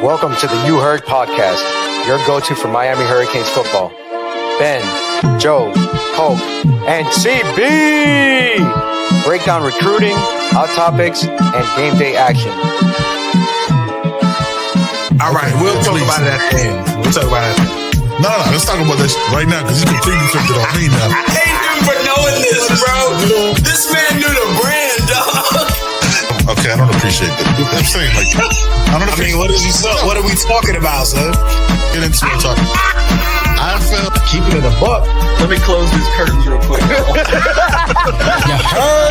Welcome to the You Heard podcast, your go-to for Miami Hurricanes football. Ben, Joe, Polk, and CB break down recruiting, hot topics, and game day action. All right, we'll talk about it at the end. No, let's talk about this right now because he's completely flipped it on me now. I hate him for knowing this, bro. This man knew the brand, dog. Okay, I don't appreciate that. I'm saying, like, what are we talking about, son? Get into it, talk. I felt Keeping it a buck. Let me close these curtains real quick.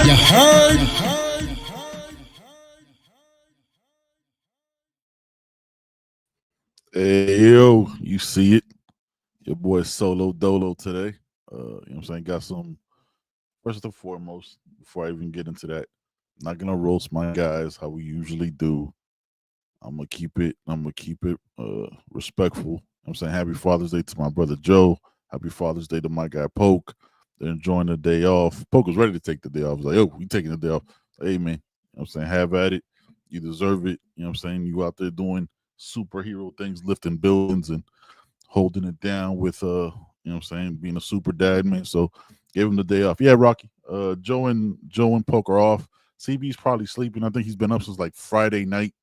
You heard. Hey, yo, you see it. Your boy Solo Dolo today. You know what I'm saying? Got some, first and foremost, before I even get into that, not going to roast my guys how we usually do. I'm going to keep it respectful. You know what I'm saying? Happy Father's Day to my brother Joe. Happy Father's Day to my guy Polk. They're enjoying the day off. Polk was ready to take the day off. I was like, yo, we taking the day off. Hey, man, you know what I'm saying? Have at it. You deserve it. You know what I'm saying? You out there doing superhero things, lifting buildings and holding it down with, you know what I'm saying, being a super dad, man. So gave him the day off. Yeah, Rocky. Joe and Polk are off. CB's probably sleeping. I think he's been up since like Friday night,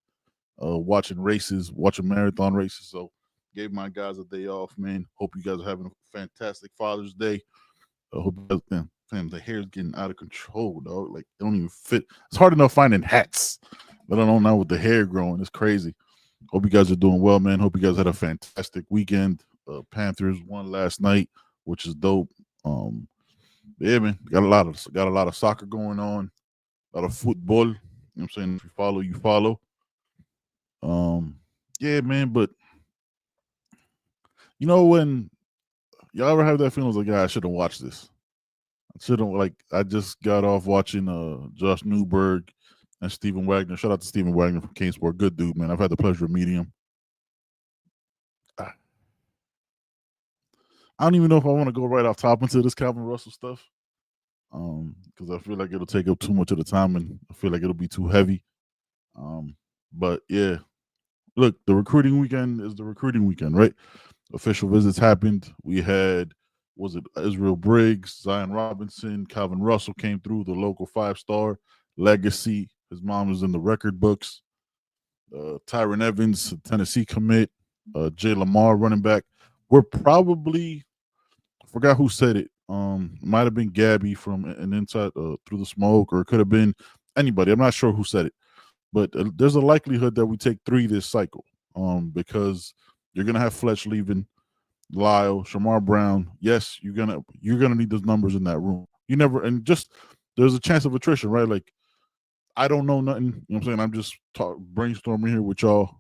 watching marathon races. So gave my guys a day off, man. Hope you guys are having a fantastic Father's Day. Hope you guys, man, the hair's getting out of control, dog. Like, it don't even fit. It's hard enough finding hats, let alone now with the hair growing. It's crazy. Hope you guys are doing well, man. Hope you guys had a fantastic weekend. Panthers won last night, which is dope. Yeah, man, got a lot of soccer going on, a lot of football. You know what I'm saying? If you follow, you follow. Yeah, man, but you know when y'all ever have that feeling like, I should have watched this. I just got off watching Josh Newberg and Steven Wagner. Shout out to Steven Wagner from Kane Sport. Good dude, man. I've had the pleasure of meeting him. I don't even know if I want to go right off top into this Calvin Russell stuff, because I feel like it'll take up too much of the time, and I feel like it'll be too heavy. But yeah, look, the recruiting weekend is the recruiting weekend, right? Official visits happened. We had, was it Israel Briggs, Zion Robinson, Calvin Russell came through, the local 5-star legacy. His mom is in the record books. Tyron Evans, Tennessee commit. Jay Lamar, running back. We're probably, I forgot who said it. Might have been Gabby from an Inside Through the Smoke, or it could have been anybody. I'm not sure who said it. But there's a likelihood that we take 3 this cycle, because you're gonna have Fletch leaving, Lyle, Shamar Brown. Yes, you're gonna need those numbers in that room. You never, and just there's a chance of attrition, right? Like, I don't know nothing. You know what I'm saying? I'm just brainstorming here with y'all.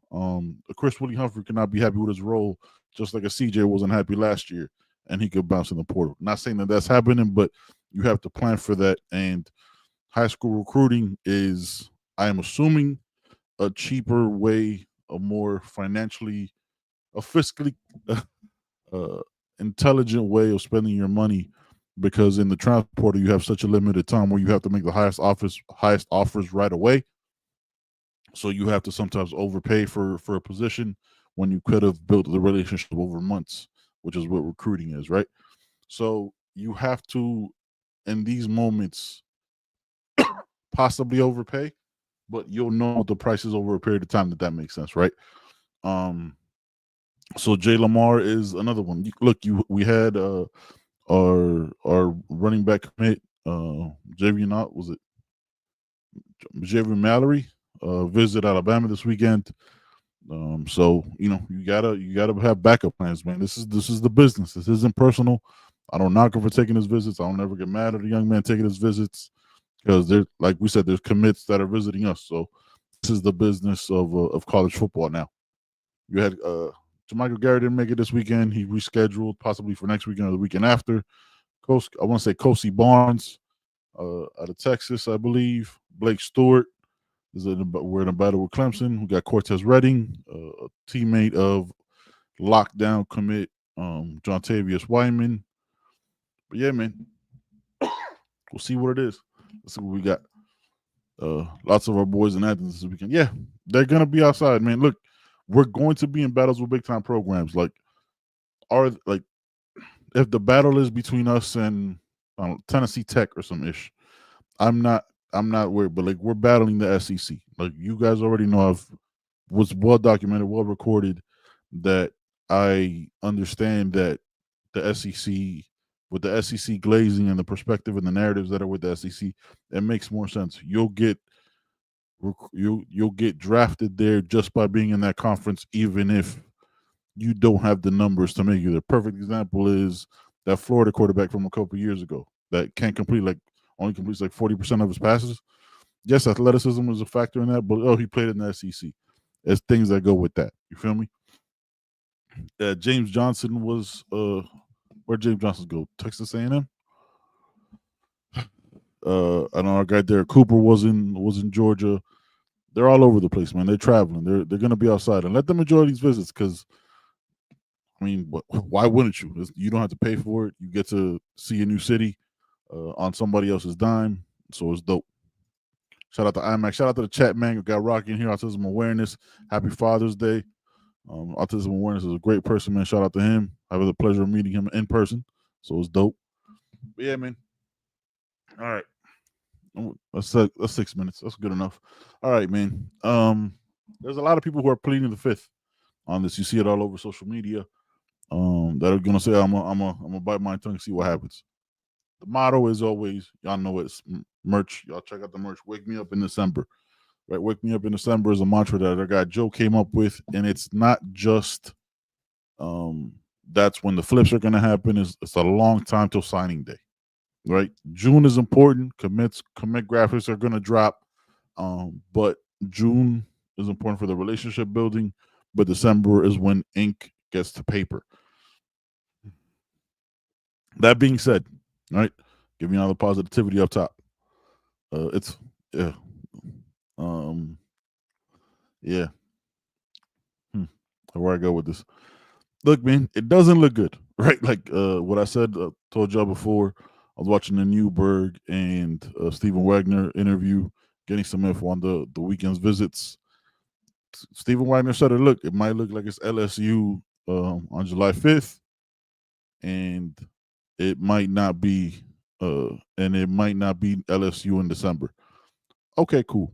Chris Willie Humphrey cannot be happy with his role, just like a CJ wasn't happy last year, and he could bounce in the portal. Not saying that that's happening, but you have to plan for that. And high school recruiting is, I am assuming, a cheaper way, a more financially, a fiscally intelligent way of spending your money, because in the transfer portal you have such a limited time where you have to make the highest offers right away. So you have to sometimes overpay for a position when you could have built the relationship over months, which is what recruiting is, right? So you have to, in these moments, possibly overpay, but you'll know the price is over a period of time that makes sense, right? So Jay Lamar is another one. We had our running back commit, Javier Mallory, visit Alabama this weekend. So you gotta have backup plans, man. This is the business. This isn't personal. I don't knock him for taking his visits. I don't ever get mad at a young man taking his visits, because there's, like we said, there's commits that are visiting us. So this is the business of college football now. You had Jermichael Garrett didn't make it this weekend. He rescheduled possibly for next weekend or the weekend after. I want to say Kosi Barnes out of Texas, I believe. Blake Stewart we're in a battle with Clemson. We got Cortez Redding, a teammate of lockdown commit John Tavius Wyman. But yeah, man, we'll see what it is. Let's see what we got. Lots of our boys in Athens this weekend. Yeah, they're gonna be outside, man. Look, we're going to be in battles with big time programs. Like, if the battle is between us and Tennessee Tech or some ish, I'm not worried. But like, we're battling the SEC. Like, you guys already know, was well documented, well recorded, that I understand that the SEC, with the SEC glazing and the perspective and the narratives that are with the SEC, it makes more sense. You'll get drafted there just by being in that conference, even if you don't have the numbers to make it. A perfect example is that Florida quarterback from a couple years ago that can't complete, only completes like 40% of his passes. Yes, athleticism is a factor in that, but he played in the SEC. There's things that go with that. You feel me? James Johnson was where James Johnson go? Texas A&M. I know our guy Derek Cooper was in Georgia. They're all over the place, man. They're traveling. They're gonna be outside, and let them enjoy these visits. Because I mean, why wouldn't you? You don't have to pay for it. You get to see a new city on somebody else's dime, so it's dope. Shout out to IMAX. Shout out to the chat, man. We got Rocky in here. Autism Awareness. Happy Father's Day. Autism Awareness is a great person, man. Shout out to him. I have the pleasure of meeting him in person, so it's dope. But yeah, man. All right. That's 6 minutes. That's good enough. All right, man. There's a lot of people who are pleading the fifth on this. You see it all over social media. That are gonna say, I'm gonna bite my tongue and see what happens. The motto is always, y'all know it's merch. Y'all check out the merch. Wake me up in December. Right? Wake me up in December is a mantra that our guy Joe came up with, and it's not just that's when the flips are gonna happen. It's a long time till signing day. Right, June is important. Commit graphics are going to drop, but June is important for the relationship building. But December is when ink gets to paper. That being said, right, giving all the positivity up top. Yeah. Where I go with this? Look, man, it doesn't look good, right? Like what I said, told y'all before. I was watching the Newberg and Stephen Wagner interview, getting some info on the weekend's visits. Stephen Wagner said, "Look, it might look like it's LSU on July 5th, and it might not be, LSU in December." Okay, cool.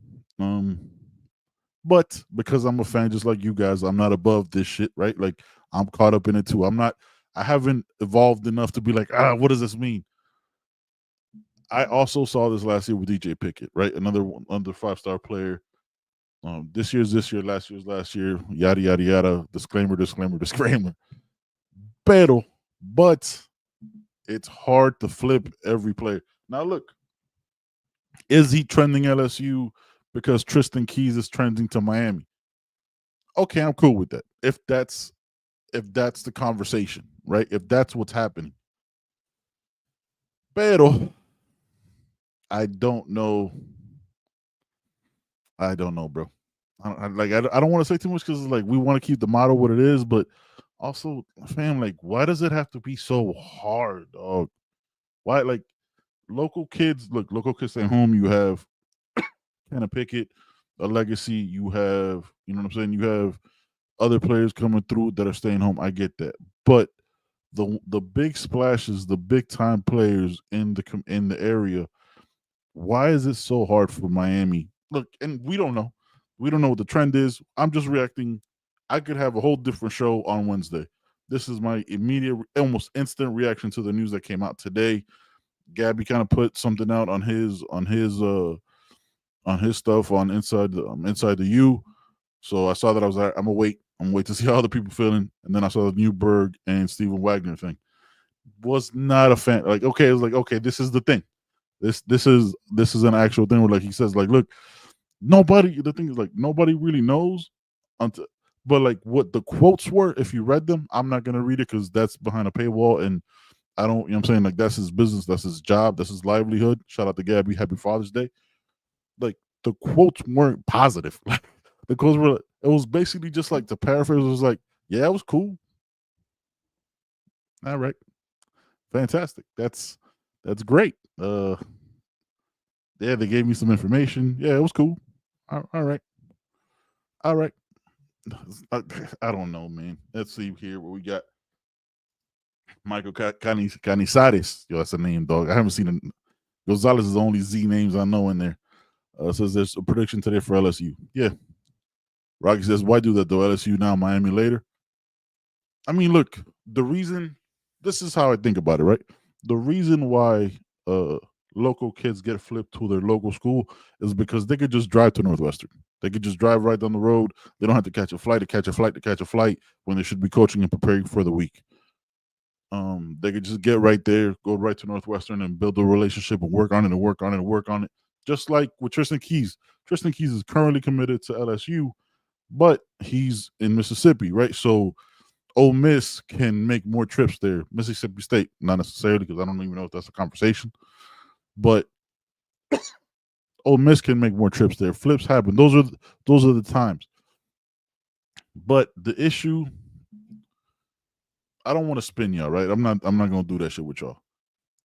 But because I'm a fan, just like you guys, I'm not above this shit, right? Like, I'm caught up in it too. I haven't evolved enough to be like, what does this mean? I also saw this last year with DJ Pickett, right? Another 5-star player. This year's this year, last year's last year, yada, yada, yada. Disclaimer. But it's hard to flip every player. Now, look, is he trending LSU because Tristan Keys is trending to Miami? Okay, I'm cool with that. If that's the conversation, right? If that's what's happening. Pero I don't know, bro. I don't want to say too much because like we want to keep the motto what it is, but also, fam, like, why does it have to be so hard, dog? Why, like, local kids stay home. You have Kenna Pickett, a legacy. You have, you know what I'm saying? You have other players coming through that are staying home. I get that, but the big splashes, the big time players in the area. Why is it so hard for Miami? Look, and we don't know. We don't know what the trend is. I'm just reacting. I could have a whole different show on Wednesday. This is my immediate, almost instant reaction to the news that came out today. Gabby kind of put something out on his stuff on inside the U. So I saw that. I was like, I'm gonna wait to see how other people feeling. And then I saw the Newberg and Stephen Wagner thing. Was not a fan. Like, okay, it was like, okay, this is the thing. This is an actual thing where, like, he says, like, look, the thing is, like, nobody really knows but like what the quotes were, if you read them, I'm not gonna read it because that's behind a paywall, and I don't, you know what I'm saying, like, that's his business, that's his job, that's his livelihood. Shout out to Gabby, happy Father's Day. Like, the quotes weren't positive. Like, the quotes were, it was basically just like, to paraphrase, it was like, yeah, it was cool. All right. Fantastic. That's great. Yeah, they gave me some information. Yeah, it was cool. All right. I don't know, man. Let's see here what we got. Michael Canizares. Yo, that's a name, dog. I haven't seen it. Gonzalez is the only Z names I know in there. Says there's a prediction today for LSU. Yeah. Rocky says, why do that though? LSU now, Miami later. I mean, look, the reason, this is how I think about it, right? The reason why local kids get flipped to their local school is because they could just drive to Northwestern. They could just drive right down the road. They don't have to catch a flight when they should be coaching and preparing for the week. They could just get right there, go right to Northwestern and build a relationship and work on it. Just like with Tristan Keys. Tristan Keys is currently committed to LSU, but he's in Mississippi, right? So Ole Miss can make more trips there. Mississippi State, not necessarily, because I don't even know if that's a conversation. But Ole Miss can make more trips there. Flips happen. Those are the times. But the issue, I don't want to spin y'all, right? I'm not gonna do that shit with y'all.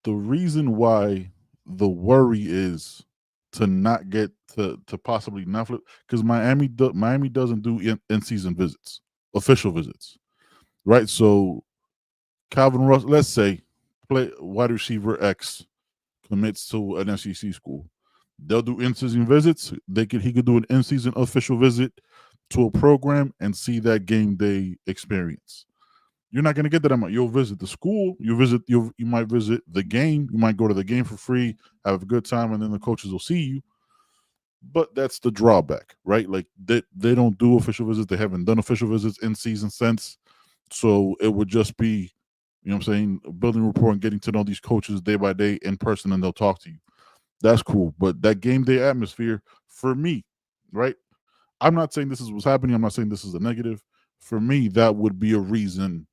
The reason why the worry is to not get to possibly not flip, because Miami doesn't do in-season visits, official visits, right? So Calvin Russell, let's say, play wide receiver X commits to an SEC school. They'll do in-season visits. He could do an in-season official visit to a program and see that game day experience. You're not going to get that. You'll visit the school. You might visit the game. You might go to the game for free, have a good time, and then the coaches will see you. But that's the drawback, right? Like they don't do official visits. They haven't done official visits in season since. So it would just be, you know what I'm saying, building rapport and getting to know these coaches day by day in person, and they'll talk to you. That's cool. But that game day atmosphere, for me, right? I'm not saying this is what's happening. I'm not saying this is a negative. For me, that would be a reason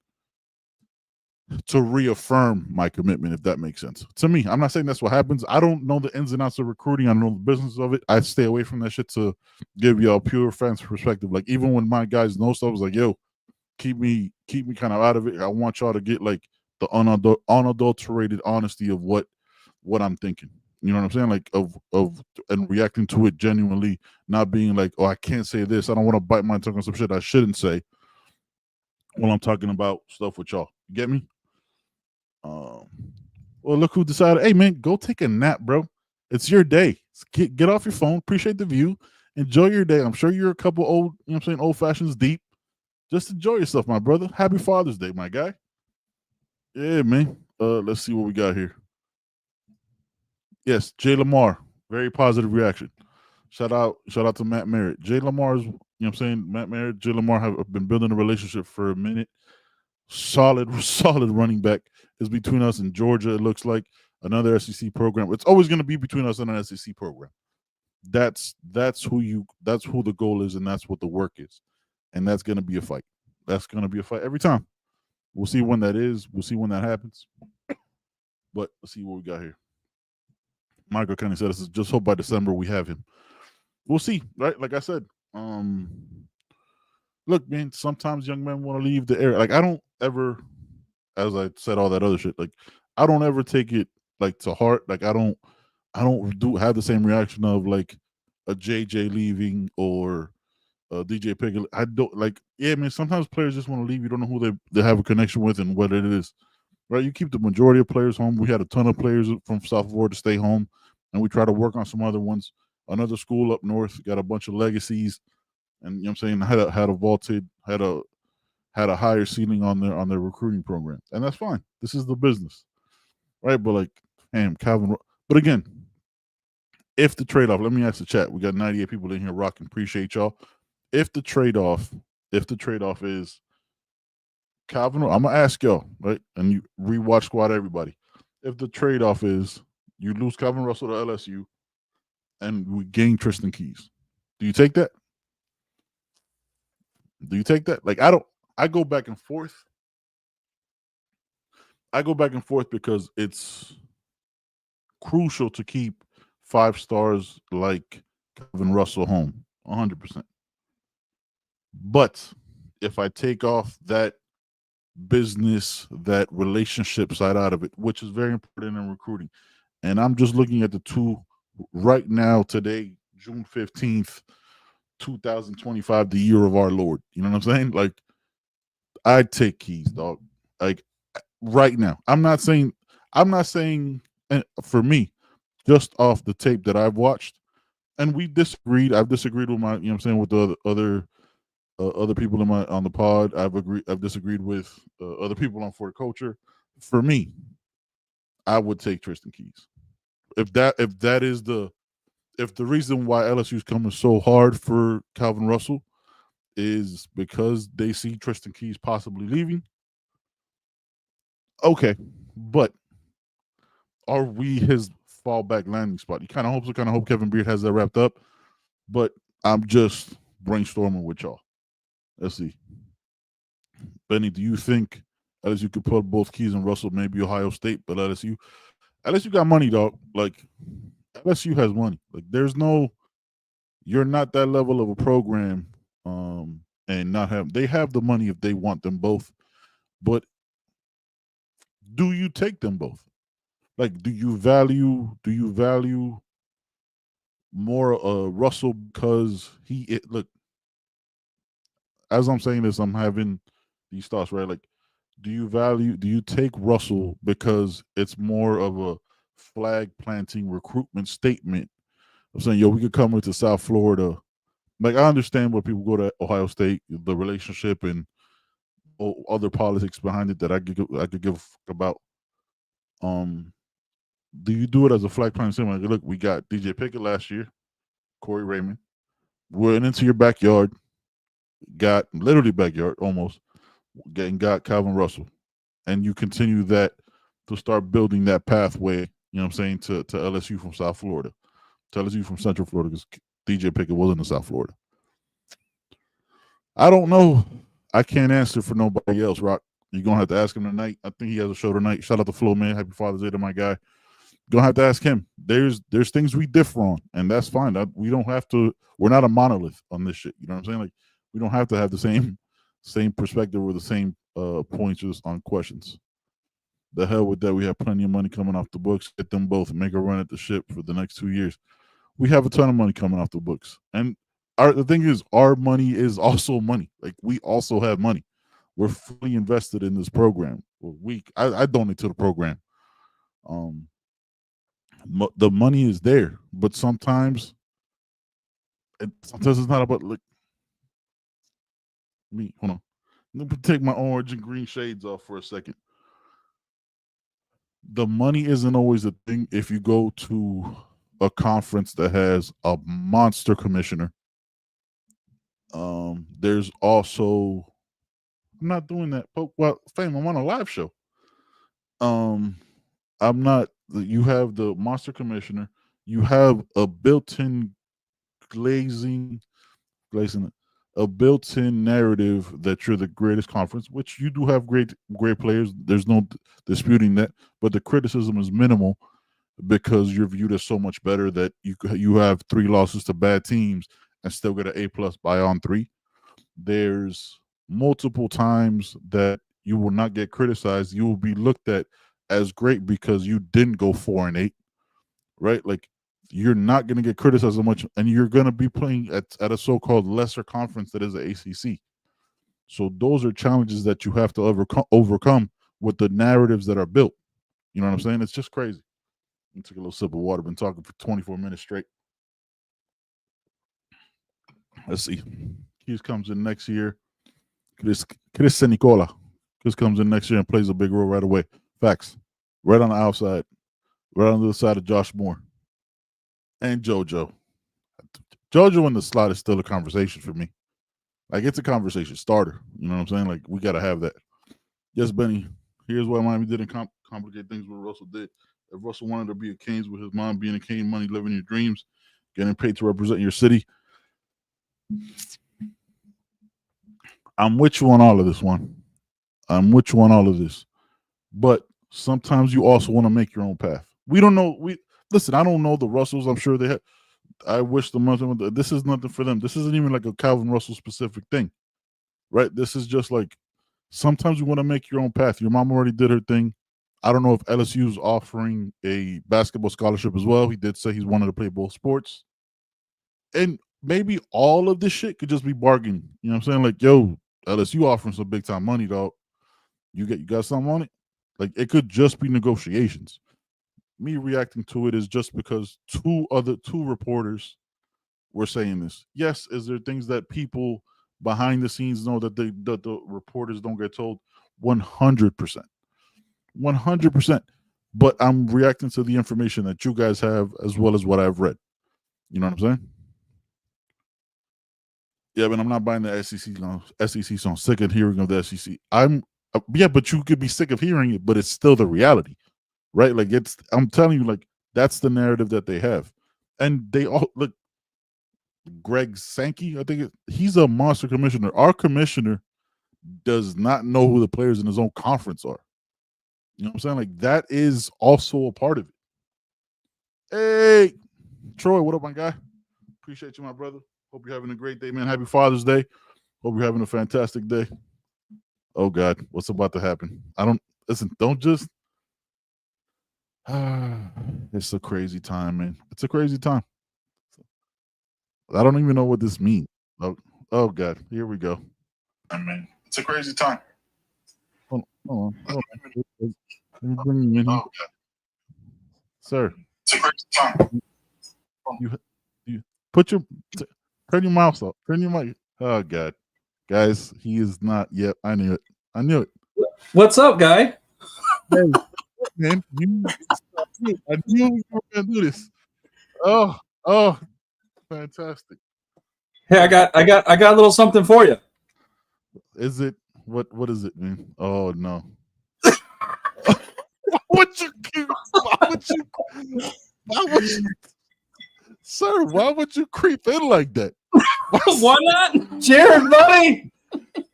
to reaffirm my commitment, if that makes sense. To me, I'm not saying that's what happens. I don't know the ins and outs of recruiting. I don't know the business of it. I stay away from that shit to give y'all pure fans perspective. Like, even when my guys know stuff, I was like, yo, keep me kind of out of it. I want y'all to get like the unadulterated honesty of what I'm thinking. You know what I'm saying? Like of and reacting to it genuinely, not being like, oh, I can't say this. I don't want to bite my tongue on some shit I shouldn't say when I'm talking about stuff with y'all. You get me? Well, look who decided, hey, man, go take a nap, bro. It's your day. Get off your phone. Appreciate the view. Enjoy your day. I'm sure you're a couple old, you know what I'm saying, old fashions deep. Just enjoy yourself, my brother. Happy Father's Day, my guy. Yeah, man. Let's see what we got here. Yes, Jay Lamar. Very positive reaction. Shout out to Matt Merritt. Jay Lamar's, you know what I'm saying, Matt Merritt, Jay Lamar have been building a relationship for a minute. Solid running back is between us and Georgia. It looks like another SEC program. It's always going to be between us and an SEC program. That's who the goal is, and that's what the work is, and that's going to be a fight. That's going to be a fight every time. We'll see when that is. We'll see when that happens. But let's see what we got here. Michael Kenny said, "This is just hope by December we have him." We'll see, right? Like I said, look, man. Sometimes young men want to leave the area. Like, I don't ever, as I said all that other shit, like I don't ever take it like to heart. Like I don't have the same reaction of like a JJ leaving or a DJ Pickett. I don't like. Yeah, man. Sometimes players just want to leave. You don't know who they have a connection with and what it is. Right? You keep the majority of players home. We had a ton of players from South Florida stay home, and we try to work on some other ones. Another school up north got a bunch of legacies, and you know what I'm saying, had a higher ceiling on their recruiting program, and that's fine. This is the business, right? But like, damn, Calvin. But again, if the trade-off, let me ask the chat. We got 98 people in here rocking. Appreciate y'all. If the trade-off is Calvin, I'm gonna ask y'all, right? And you rewatch squad everybody. If the trade-off is you lose Calvin Russell to LSU and we gain Tristan Keys, do you take that? Do you take that? Like, I go back and forth. Because it's crucial to keep 5 stars like Calvin Russell home, 100%. But if I take off that business, that relationship side out of it, which is very important in recruiting, and I'm just looking at the two right now, today, June 15th, 2025, the year of our Lord. You know what I'm saying? Like, I'd take Keys, dog. Like right now. I'm not saying for me, just off the tape that I've watched, and we disagreed. I've disagreed with what I'm saying, with the other people on the pod. I've disagreed with other people on For the Culture. For me, I would take Tristan Keys. If the reason why LSU is coming so hard for Calvin Russell is because they see Tristan Keys possibly leaving, okay, but are we his fallback landing spot? You kind of hope Kevin Beard has that wrapped up, but I'm just brainstorming with y'all. Let's see. Benny, do you think LSU could put both Keys and Russell, maybe Ohio State, but LSU got money, dog. Like, LSU has money. Like, you're not that level of a program, and they have the money if they want them both, but do you take them both? Like, do you value more Russell because look, as I'm saying this, I'm having these thoughts, right? Like, do you take Russell because it's more of a flag planting recruitment statement of saying, yo, we could come into South Florida. Like, I understand where people go to Ohio State, the relationship and other politics behind it that I could give about. Do you do it as a flag planting statement? Like, look, we got DJ Pickett last year, Corey Raymond, went into your backyard, got literally backyard almost, got Calvin Russell, and you continue that to start building that pathway, you know what I'm saying, to LSU from South Florida, to LSU from Central Florida, because DJ Pickett wasn't in South Florida. I don't know. I can't answer for nobody else, Rock. You're going to have to ask him tonight. I think he has a show tonight. Shout out to Flo, man. Happy Father's Day to my guy. Gonna have to ask him. There's things we differ on, and that's fine. We don't have to. We're not a monolith on this shit. You know what I'm saying? Like, we don't have to have the same perspective or the same points on questions. The hell with that. We have plenty of money coming off the books. Get them both. Make a run at the ship for the next 2 years. We have a ton of money coming off the books, and the thing is, our money is also money. Like, we also have money. We're fully invested in this program. I donate to the program. The money is there, but sometimes it's not about, like, me. Hold on, let me take my orange and green shades off for a second. The money isn't always a thing. If you go to a conference that has a monster commissioner, there's also, I'm not doing that. Well, fame, I'm on a live show. I'm not. You have the monster commissioner. You have a built-in glazing, a built-in narrative that you're the greatest conference, which you do have great players. There's no disputing that. But the criticism is minimal because you're viewed as so much better that you have 3 losses to bad teams and still get an A+ by on 3. There's multiple times that you will not get criticized. You will be looked at as great because you didn't go 4-8, right? Like, you're not going to get criticized so much, and you're going to be playing at a so-called lesser conference that is the ACC. So those are challenges that you have to overcome with the narratives that are built. You know what I'm saying? It's just crazy. Let me take a little sip of water. Been talking for 24 minutes straight. Let's see. Keys comes in next year. Chris Nicola. Chris comes in next year and plays a big role right away. Facts. Right on the outside. Right on the other side of Josh Moore. And JoJo. JoJo in the slot is still a conversation for me. Like, it's a conversation starter. You know what I'm saying? Like, we got to have that. Yes, Benny. Here's why Miami didn't complicate things what Russell did. If Russell wanted to be a Canes with his mom being a Cane, money, living your dreams, getting paid to represent your city, I'm with you on all of this one. I'm with you on all of this. But sometimes you also want to make your own path. We don't know. Listen, I don't know the Russells. I'm sure they have. I wish this is nothing for them. This isn't even like a Calvin Russell specific thing, right? This is just like, sometimes you want to make your own path. Your mom already did her thing. I don't know if LSU is offering a basketball scholarship as well. He did say he's wanted to play both sports. And maybe all of this shit could just be bargained. You know what I'm saying? Like, yo, LSU offering some big time money, dog. You got something on it? Like, it could just be negotiations. Me reacting to it is just because two reporters were saying this. Yes, is there things that people behind the scenes know that the reporters don't get told? 100%. 100%. But I'm reacting to the information that you guys have as well as what I've read. You know what I'm saying? Yeah, but I'm not buying the SEC song. Sick of hearing of the SEC. But you could be sick of hearing it, but it's still the reality, right? Like, I'm telling you, like, that's the narrative that they have. And they all look, Greg Sankey, I think he's a monster commissioner. Our commissioner does not know who the players in his own conference are. You know what I'm saying? Like, that is also a part of it. Hey, Troy, what up, my guy? Appreciate you, my brother. Hope you're having a great day, man. Happy Father's Day. Hope you're having a fantastic day. Oh, God, what's about to happen? Don't just. It's a crazy time, man. It's a crazy time. I don't even know what this means. Oh God, here we go. Man, it's a crazy time. Hold on. Let me bring you in here. Sir. It's a crazy time. You turn your mouse off. Turn your mic. Oh God. Guys, he is not yet. I knew it. What's up, guy? Hey, man, I knew we were gonna do this. Oh, fantastic. Hey, I got a little something for you. Is it what is it, man? Oh no. Why would you sir, why would you creep in like that? Why not? Cheers, buddy.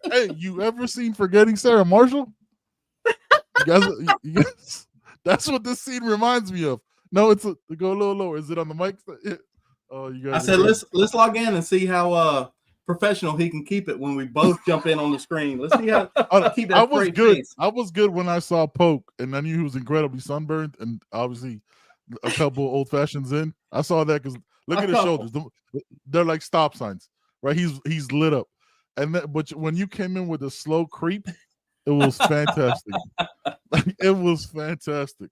Hey, you ever seen Forgetting Sarah Marshall? You guys, that's what this scene reminds me of. No, go a little lower. Is it on the mic? Oh, you guys. I said let's log in and see how professional he can keep it when we both jump in on the screen. Let's see how keep that. I was good. I was good when I saw Polk, and I knew he was incredibly sunburned, and obviously a couple old fashions in. I saw that because look at his shoulders. They're like stop signs, right? He's lit up, but when you came in with a slow creep, it was fantastic. It was fantastic.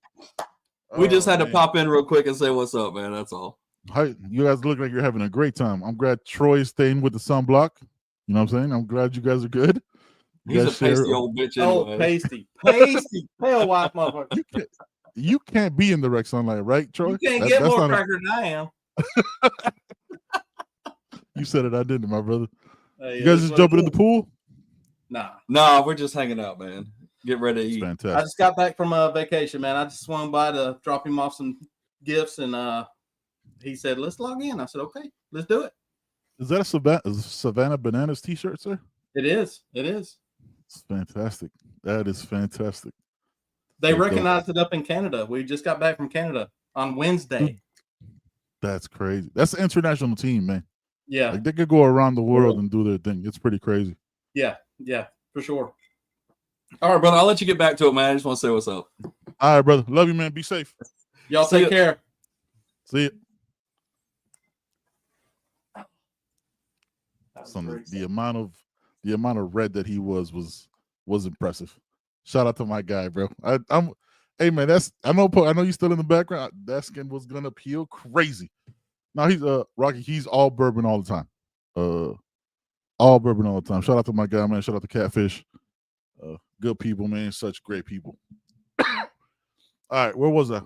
We just had to pop in real quick and say what's up, man. That's all. Hi, you guys look like you're having a great time. I'm glad Troy's staying with the sunblock. You know what I'm saying? I'm glad you guys are good. He's a pasty old bitch. Oh, pasty, pale white motherfucker. You can't be in direct sunlight, right, Troy? You can't get more cracker than I am. You said it, I didn't, my brother. Hey, you guys just jumping in the pool? Nah, we're just hanging out, man. Get ready to eat. Fantastic. I just got back from a vacation, man. I just swung by to drop him off some gifts, and he said, "Let's log in." I said, "Okay, let's do it." Is that a Savannah Bananas t-shirt, sir? It is. It's fantastic. That is fantastic. They recognized it up in Canada. We just got back from Canada on Wednesday. That's crazy. That's an international team, man. Yeah. Like, they could go around the world and do their thing. It's pretty crazy. Yeah, for sure. All right, brother. I'll let you get back to it, man. I just want to say what's up. All right, brother. Love you, man. Be safe. Y'all take care. See it. The amount of red that he was impressive. Shout out to my guy, bro. Hey man, I know you're still in the background. That skin was gonna peel crazy. Now he's Rocky, he's all bourbon all the time. All bourbon all the time. Shout out to my guy, man. Shout out to Catfish. Good people, man. Such great people. All right, where was I?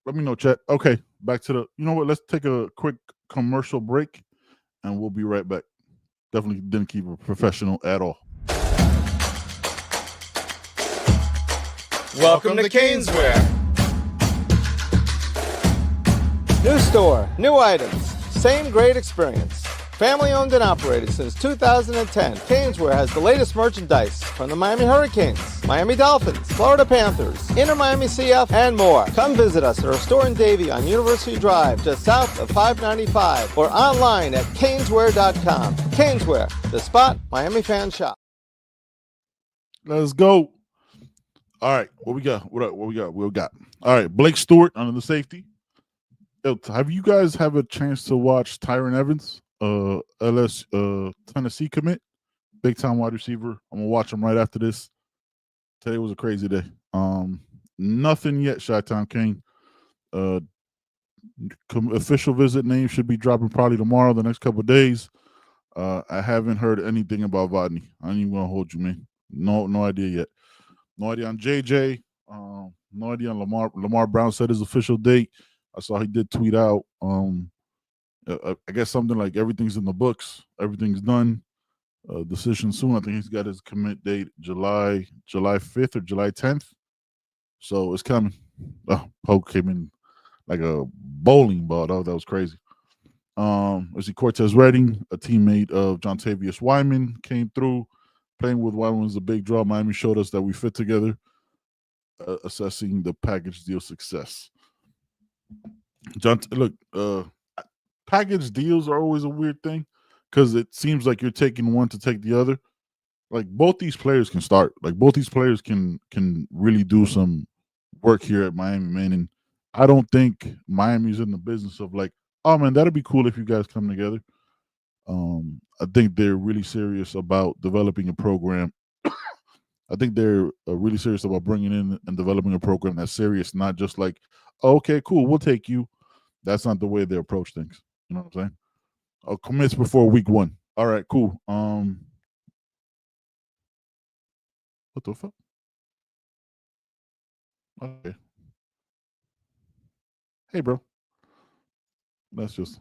Let me know, chat. Okay, back to you know what? Let's take a quick commercial break, and we'll be right back. Definitely didn't keep it professional at all. Welcome to Caneswear. New store, new items, same great experience. Family owned and operated since 2010, Caneswear has the latest merchandise from the Miami Hurricanes, Miami Dolphins, Florida Panthers, Inter Miami CF, and more. Come visit us at our store in Davie on University Drive, just south of 595, or online at caneswear.com. Caneswear, the spot Miami fans shop. Let's go. All right, what we got? What we got? All right, Blake Stewart under the safety. Have you guys have a chance to watch Tyron Evans Tennessee commit, big time wide receiver. I'm gonna watch him right after this. Today was a crazy day. Nothing yet, Chi-Town King. Official visit name should be dropping probably tomorrow, the next couple of days. I haven't heard anything about Vodney. I ain't even gonna hold you, man. No idea yet. No idea on JJ. No idea on Lamar. Lamar Brown said his official date. I saw he did tweet out. I guess something like everything's in the books. Everything's done. Decision soon. I think he's got his commit date July 5th or July 10th. So it's coming. Polk came in like a bowling ball. That was crazy. Let's see, Cortez Redding, a teammate of Jontavius Wyman, came through. Playing with Wyman was a big draw. Miami showed us that we fit together. Assessing the package deal success. Package deals are always a weird thing because it seems like you're taking one to take the other. Like both these players can start. Like both these players can really do some work here at Miami, man. And I don't think Miami's in the business of like, oh man, that'd be cool if you guys come together. I think they're really serious about developing a program. I think they're really serious about bringing in and developing a program that's serious, not just like, oh, okay, cool, we'll take you. That's not the way they approach things. You know what I'm saying? Commits before week 1. All right, cool. What the fuck? Okay. Hey, bro. That's just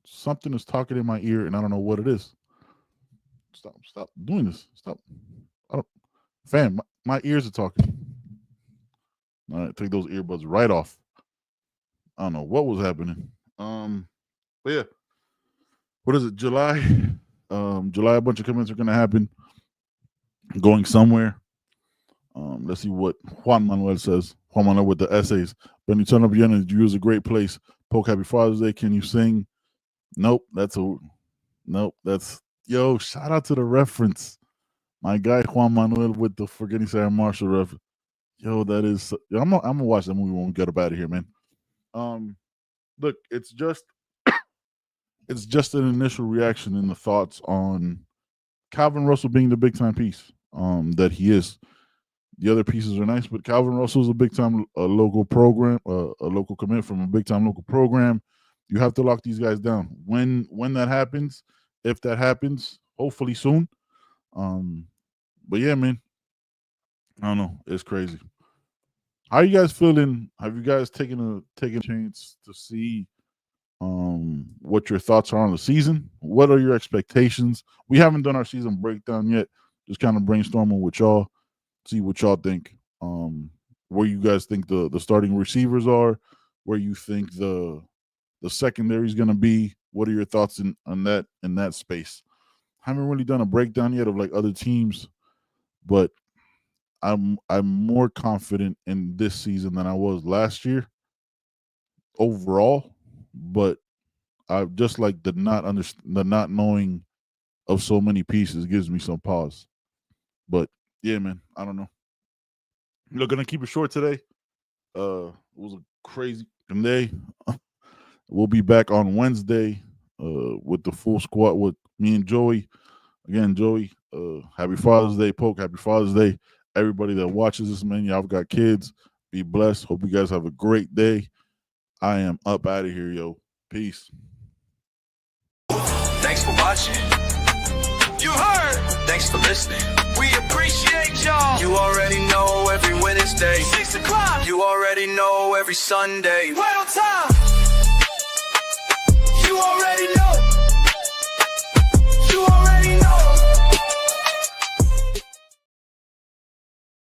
something is talking in my ear, and I don't know what it is. Stop doing this. Stop. Fam, my ears are talking. All right, take those earbuds right off. I don't know what was happening. But yeah, what is it? July. July, a bunch of comments are gonna happen. Going somewhere. Let's see what Juan Manuel says. Juan Manuel with the essays. When you turn up your energy, you use a great place. Polk, happy Father's Day. Can you sing? Nope. That's yo. Shout out to the reference. My guy Juan Manuel with the Forgetting Sarah Marshall reference. Yo, that is. I'm gonna watch that movie when we get up out of here, man. Look, it's just an initial reaction and the thoughts on Calvin Russell being the big time piece that he is. The other pieces are nice, but Calvin Russell is a big time local program, a local commit from a big time local program. You have to lock these guys down. When that happens, if that happens, hopefully soon. But yeah, man, I don't know. It's crazy. How are you guys feeling? Have you guys taken a chance to see what your thoughts are on the season? What are your expectations? We haven't done our season breakdown yet. Just kind of brainstorming with y'all, see what y'all think. Where you guys think the starting receivers are, where you think the secondary is going to be. What are your thoughts on that in that space? Haven't really done a breakdown yet of like other teams, but I'm more confident in this season than I was last year overall. But I just like the not knowing of so many pieces gives me some pause. But yeah, man, I don't know. We're gonna keep it short today. It was a crazy day. We'll be back on Wednesday with the full squad with me and Joey. Again, Joey, happy Father's Day. Polk, happy Father's Day. Everybody that watches this, man, y'all got kids. Be blessed. Hope you guys have a great day. I am up out of here, yo. Peace. Thanks for watching. You heard. Thanks for listening. We appreciate y'all. You already know every Wednesday, 6 o'clock. You already know every Sunday. Right on time. You already know.